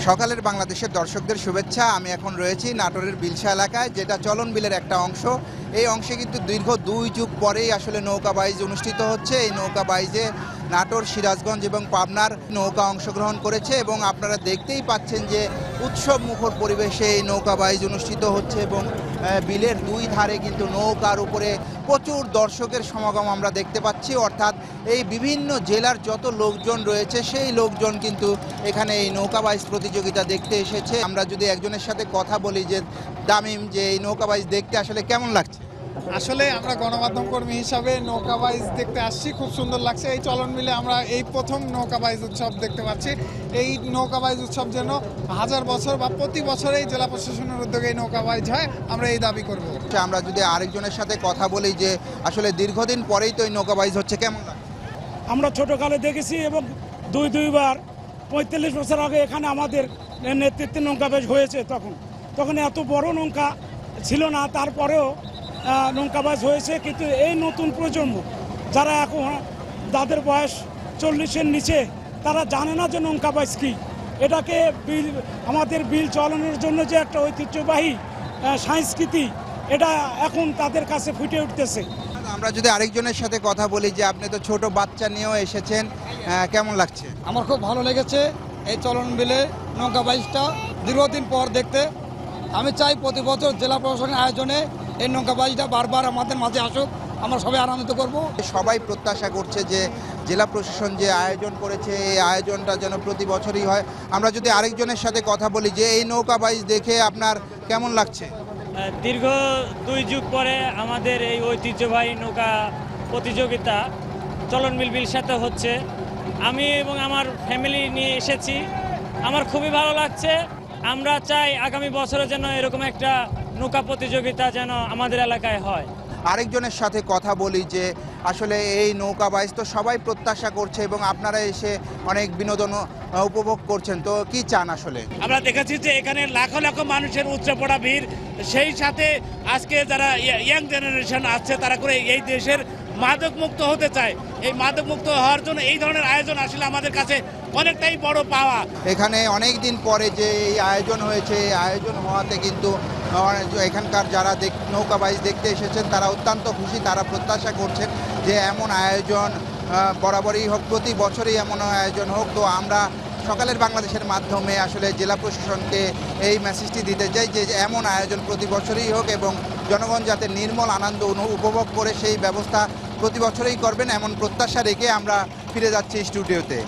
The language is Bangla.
সকালের বাংলাদেশের দর্শকদের শুভেচ্ছা। আমি এখন রয়েছি নাটোরের বিলশা এলাকায়, যেটা চলন বিলের একটা অংশ। এই অংশে কিন্তু দীর্ঘ 2 যুগ পরেই আসলে নৌকা বাইচ অনুষ্ঠিত হচ্ছে। এই নৌকা বাইচে নাটোর, সিরাজগঞ্জ এবং পাবনার নৌকা অংশগ্রহণ করেছে এবং আপনারা দেখতেই পাচ্ছেন যে উৎসব মুখর পরিবেশে এই নৌকা বাইচ অনুষ্ঠিত হচ্ছে এবং বিলের দুই ধারে কিন্তু নৌকার উপরে প্রচুর দর্শকের সমাগম আমরা দেখতে পাচ্ছি। অর্থাৎ এই বিভিন্ন জেলার যত লোকজন রয়েছে সেই লোকজন কিন্তু এখানে এই নৌকা বাইচ প্রতিযোগিতা দেখতে এসেছে। আমরা যদি একজনের সাথে কথা বলি যে তামিম, যে এই নৌকা বাইচ দেখতে আসলে কেমন লাগছে? আসলে আমরা গণমাধ্যম কর্মী হিসাবে নৌকা বাইচ দেখতে আসছি, খুব সুন্দর লাগছে। এই চলন মিলে আমরা এই প্রথম নৌকা বাইচ উৎসব দেখতে পাচ্ছি। এই নৌকা বাইচ উৎসব যেন 1000 বছর বা প্রতি বছরেই জেলা প্রশাসনের উদ্যোগে এই নৌকা বাইচ হয়, আমরা এই দাবি করব। আমরা যদি আরেকজনের সাথে কথা বলি যে আসলে দীর্ঘদিন পরেই তো এই নৌকা বাইচ হচ্ছে, কেমন লাগছে? আমরা ছোটোকালে দেখেছি এবং দুইবার 45 বছর আগে এখানে আমাদের নেতৃত্বে নৌকা বেশ হয়েছে। তখন এত বড় নৌকা ছিল না, তারপরেও নৌকাবাজ হয়েছে। কিন্তু এই নতুন প্রজন্ম যারা এখন, যাদের বয়স 40-এর নিচে, তারা জানে না যে নৌকাবাজ কী। এটাকে আমাদের বিল চলানোর জন্য যে একটা ঐতিহ্যবাহী সংস্কৃতি, এটা এখন তাদের কাছে ফুটে উঠতেছে। আমরা যদি আরেকজনের সাথে কথা বলি যে আপনি তো ছোট বাচ্চা নিয়েও এসেছেন, কেমন লাগছে? আমার খুব ভালো লেগেছে এই চলন বিলে নৌকা বাইচটা দীর্ঘদিন পর দেখতে। আমি চাই প্রতি বছর জেলা প্রশাসনের আয়োজনে এই নৌকা বাইচটা বারবার আমাদের মাঝে আসুক, আমরা সবাই আনন্দিত করব। সবাই প্রত্যাশা করছে যে জেলা প্রশাসন যে আয়োজন করেছে এই আয়োজনটা যেন প্রতি বছরই হয়। আমরা যদি আরেকজনের সাথে কথা বলি যে এই নৌকা বাইচ দেখে আপনার কেমন লাগছে? দীর্ঘ 2 যুগ পরে আমাদের এই ঐতিহ্যবাহী নৌকা প্রতিযোগিতা চলন বিল সাথে হচ্ছে। আমি এবং আমার ফ্যামিলি নিয়ে এসেছি, আমার খুবই ভালো লাগছে। আমরা চাই আগামী বছরে যেন এরকম একটা নৌকা প্রতিযোগিতা যেন আমাদের এলাকায় হয়। আরেকজনের সাথে কথা বলি যে আসলে এই নৌকা বাইচ তো সবাই প্রত্যাশা করছে এবং আপনারা এসে অনেক বিনোদন উপভোগ করছেন, তো কি চান আসলে? আমরা দেখেছি যে এখানে লাখো লাখো মানুষের উচ্চে পড়া ভিড়, সেই সাথে আজকে যারা ইয়াং জেনারেশন আছে তারা করে এই দেশের মাদক মুক্ত হতে চায়। এই মাদক মুক্ত হওয়ার জন্য এই ধরনের আয়োজন আসলে আমাদের কাছে অনেকটাই বড় পাওয়া। এখানে অনেক দিন পরে যে এই আয়োজন হয়েছে, এই আয়োজন হওয়াতে কিন্তু এখানকার যারা নৌকা বাইচ দেখতে এসেছেন তারা অত্যন্ত খুশি। তারা প্রত্যাশা করছেন যে এমন আয়োজন বরাবরই হোক, প্রতি বছরই এমন আয়োজন হোক। তো আমরা সকালের বাংলাদেশের মাধ্যমে আসলে জেলা প্রশাসনকে এই মেসেজটি দিতে চাই যে এমন আয়োজন প্রতি বছরই হোক এবং জনগণ যাতে নির্মল আনন্দ উপভোগ করে সেই ব্যবস্থা প্রতি বছরই করবেন, এমন প্রত্যাশা রেখে আমরা ফিরে যাচ্ছি স্টুডিওতে।